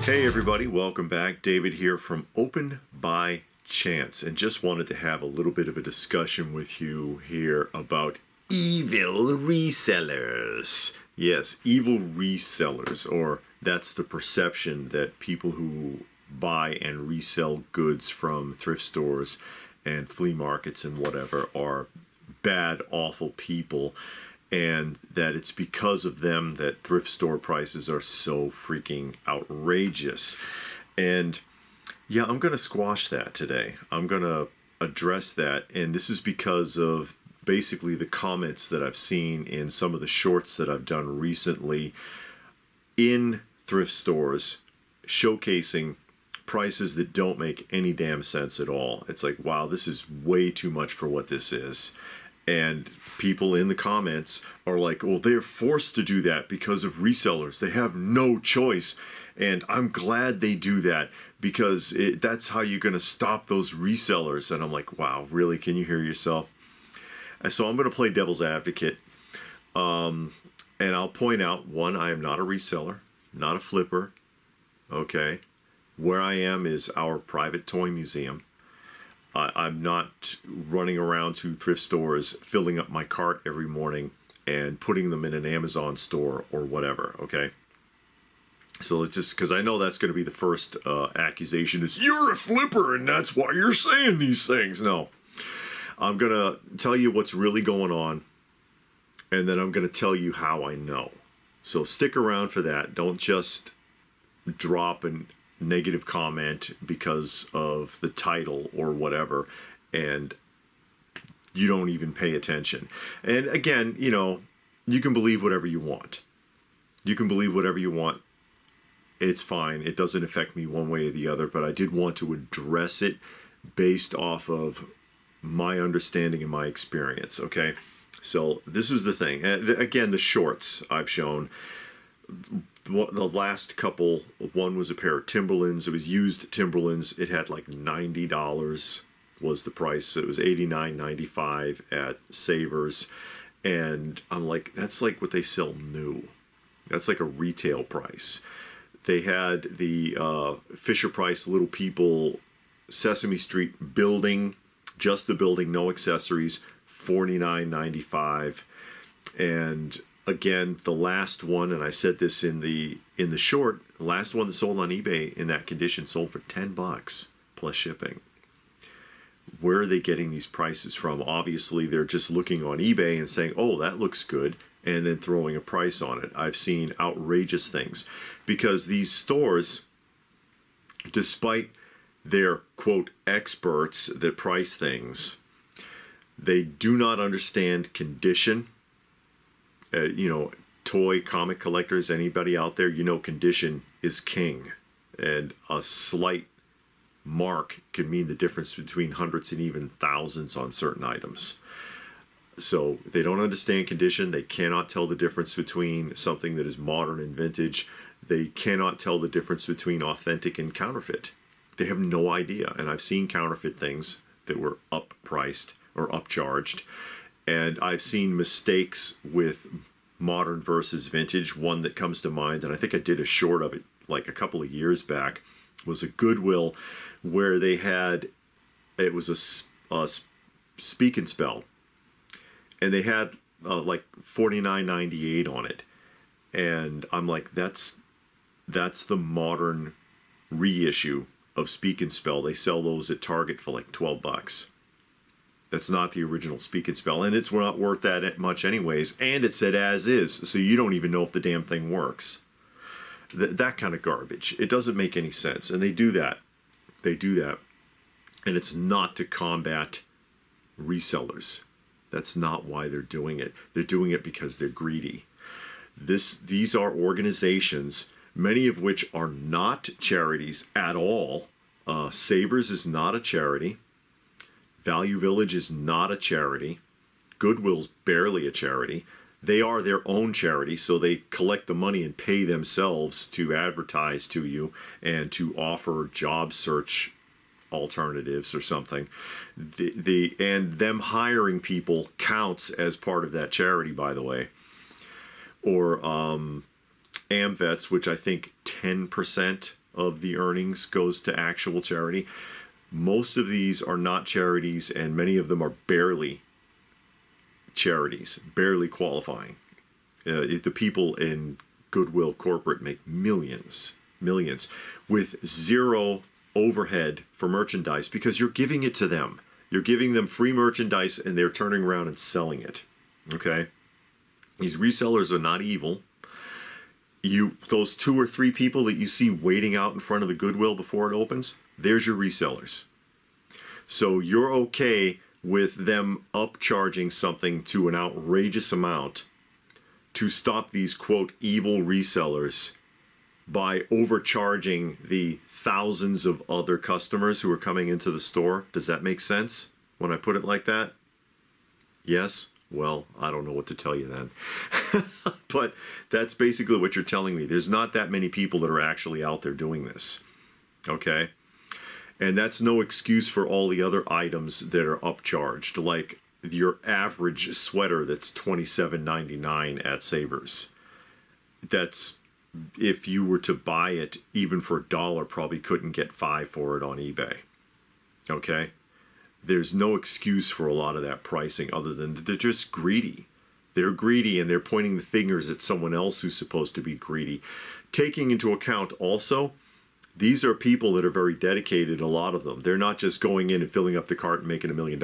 Hey everybody, welcome back. David here from Open by Chance, and just wanted to have a little bit of a discussion with you here about evil resellers. Yes, evil resellers, or that's the perception that people who buy and resell goods from thrift stores and flea markets and whatever are bad, awful people, and that it's because of them that thrift store prices are so freaking outrageous. And yeah, I'm going to squash that today. I'm going to address that, and this is because of basically the comments that I've seen in some of the shorts that I've done recently in thrift stores showcasing prices that don't make any damn sense at all. It's like, wow, this is way too much for what this is. And people in the comments are like, well, they're forced to do that because of resellers. They have no choice. And I'm glad they do that because that's how you're going to stop those resellers. And I'm like, wow, really? Can you hear yourself? And so I'm going to play devil's advocate. And I'll point out, one, I am not a reseller, not a flipper. Okay. Where I am is our private toy museum. I'm not running around to thrift stores, filling up my cart every morning and putting them in an Amazon store or whatever, okay? So it's just because I know that's going to be the first accusation is, you're a flipper and that's why you're saying these things. No, I'm going to tell you what's really going on, and then I'm going to tell you how I know. So stick around for that. Don't just drop an negative comment because of the title or whatever, and you don't even pay attention. And again, you know, you can believe whatever you want. You can believe whatever you want. It's fine. It doesn't affect me one way or the other, but I did want to address it based off of my understanding and my experience, okay? So this is the thing. And again, the shorts I've shown, the last couple, one was a pair of Timberlands. It was used Timberlands. It had like $90 was the price. It was $89.95 at Savers. And I'm like, that's like what they sell new. That's like a retail price. They had the Fisher Price Little People Sesame Street building, just the building, no accessories, $49.95. And again, the last one, and I said this in the short, the last one that sold on eBay in that condition sold for $10 plus shipping. Where are they getting these prices from? Obviously, they're just looking on eBay and saying, oh, that looks good, and then throwing a price on it. I've seen outrageous things because these stores, despite their, quote, experts that price things, they do not understand condition. You know, toy comic collectors, anybody out there, you know, condition is king, and a slight mark can mean the difference between hundreds and even thousands on certain items. So they don't understand condition. They cannot tell the difference between something that is modern and vintage. They cannot tell the difference between authentic and counterfeit. They have no idea. And I've seen counterfeit things that were uppriced or upcharged. And I've seen mistakes with modern versus vintage. One that comes to mind, and I think I did a short of it like a couple of years back, was a Goodwill where they had, it was a Speak and Spell. And they had like $49.98 on it. And I'm like, that's the modern reissue of Speak and Spell. They sell those at Target for like $12. That's not the original Speak and Spell, and it's not worth that much anyways, and it said as is, so you don't even know if the damn thing works. That kind of garbage. It doesn't make any sense, and they do that. They do that, and it's not to combat resellers. That's not why they're doing it. They're doing it because they're greedy. These are organizations, many of which are not charities at all. Savers is not a charity. Value Village is not a charity. Goodwill's barely a charity. They are their own charity, so they collect the money and pay themselves to advertise to you and to offer job search alternatives or something. And them hiring people counts as part of that charity, by the way. Or AmVets, which I think 10% of the earnings goes to actual charity. Most of these are not charities, and many of them are barely charities, barely qualifying. The people in Goodwill corporate make millions with zero overhead for merchandise because you're giving it to them. You're giving them free merchandise and they're turning around and selling it. Okay? These resellers are not evil. Those 2 or 3 people that you see waiting out in front of the Goodwill before it opens, there's your resellers. So you're okay with them upcharging something to an outrageous amount to stop these, quote, evil resellers by overcharging the thousands of other customers who are coming into the store. Does that make sense when I put it like that? Yes? Well, I don't know what to tell you then. But that's basically what you're telling me. There's not that many people that are actually out there doing this. Okay? And that's no excuse for all the other items that are upcharged, like your average sweater that's $27.99 at Savers. That's, if you were to buy it even for $1, probably couldn't get $5 for it on eBay. Okay? There's no excuse for a lot of that pricing other than they're just greedy. They're greedy and they're pointing the fingers at someone else who's supposed to be greedy. Taking into account also, these are people that are very dedicated, a lot of them. They're not just going in and filling up the cart and making $1 million.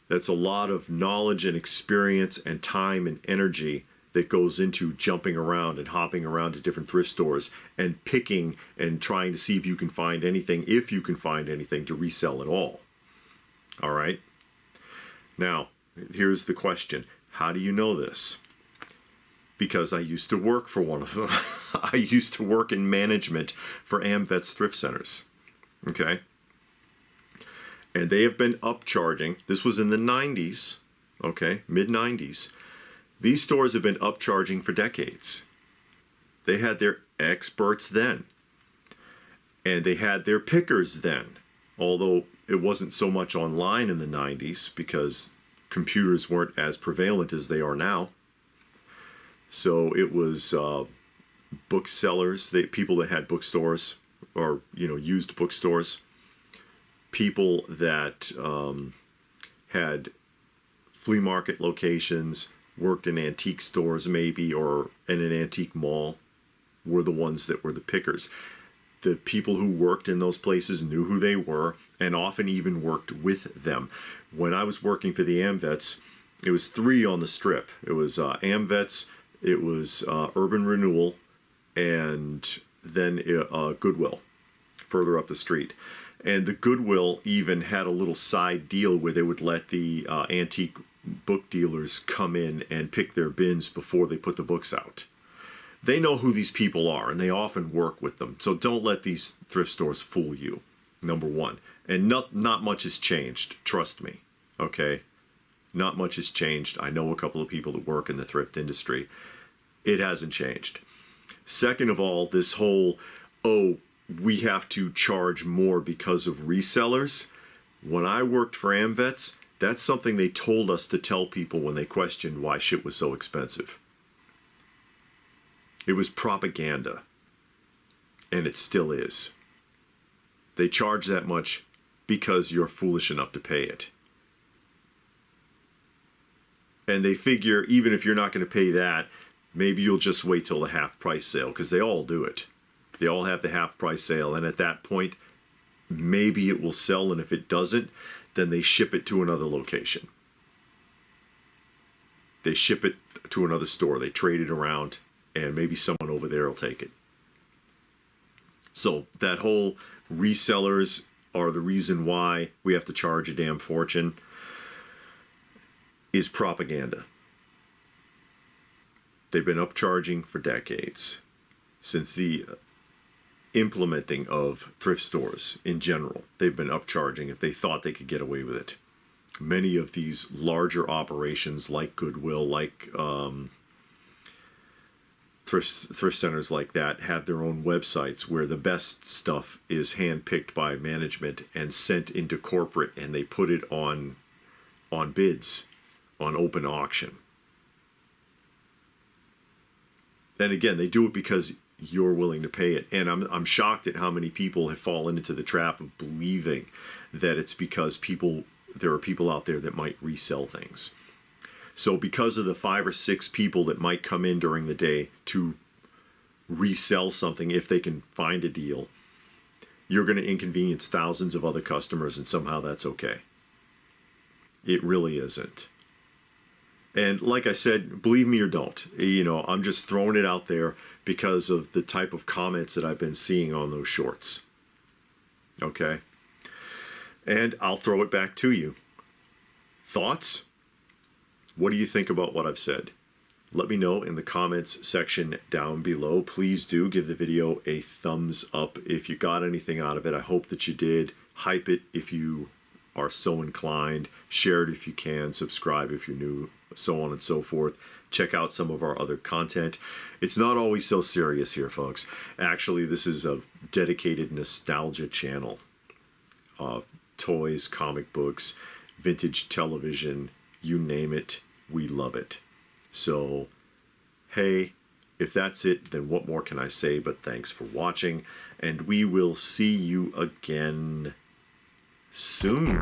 That's a lot of knowledge and experience and time and energy that goes into jumping around and hopping around to different thrift stores and picking and trying to see if you can find anything, to resell at all. All right? Now, here's the question. How do you know this? Because I used to work for one of them. I used to work in management for AmVets thrift centers. Okay? And they have been upcharging. This was in the 90s. Okay? Mid-90s. These stores have been upcharging for decades. They had their experts then. And they had their pickers then. Although it wasn't so much online in the 90s because computers weren't as prevalent as they are now. So it was booksellers, people that had bookstores or, used bookstores. People that had flea market locations, worked in antique stores maybe, or in an antique mall were the ones that were the pickers. The people who worked in those places knew who they were and often even worked with them. When I was working for the AmVets, it was 3 on the strip. It was AmVets, it was Urban Renewal, and then Goodwill further up the street. And the Goodwill even had a little side deal where they would let the antique book dealers come in and pick their bins before they put the books out. They know who these people are, and they often work with them. So don't let these thrift stores fool you, number one. And not much has changed, trust me, okay? Not much has changed. I know a couple of people that work in the thrift industry. It hasn't changed. Second of all, this whole, we have to charge more because of resellers. When I worked for AmVets, that's something they told us to tell people when they questioned why shit was so expensive. It was propaganda. And it still is. They charge that much because you're foolish enough to pay it. And they figure even if you're not going to pay that, maybe you'll just wait till the half price sale, because they all do it. They all have the half price sale, and at that point, maybe it will sell, and if it doesn't, then they ship it to another location. They ship it to another store. They trade it around, and maybe someone over there will take it. So that whole resellers are the reason why we have to charge a damn fortune is propaganda. They've been upcharging for decades, since the implementing of thrift stores in general. They've been upcharging if they thought they could get away with it. Many of these larger operations like Goodwill, like thrift centers like that, have their own websites where the best stuff is handpicked by management and sent into corporate, and they put it on bids, on open auction. And again, they do it because you're willing to pay it. And I'm shocked at how many people have fallen into the trap of believing that it's because there are people out there that might resell things. So because of the 5 or 6 people that might come in during the day to resell something, if they can find a deal, you're going to inconvenience thousands of other customers, and somehow that's okay. It really isn't. And like I said, believe me or don't, I'm just throwing it out there because of the type of comments that I've been seeing on those shorts. Okay? And I'll throw it back to you. Thoughts? What do you think about what I've said? Let me know in the comments section down below. Please do give the video a thumbs up if you got anything out of it. I hope that you did. Hype it if you are so inclined. Share it if you can. Subscribe if you're new, so on and so forth. Check out some of our other content. It's not always so serious here, folks. Actually, this is a dedicated nostalgia channel. Toys, comic books, vintage television, you name it, we love it. So, hey, if that's it, then what more can I say but thanks for watching, and we will see you again soon.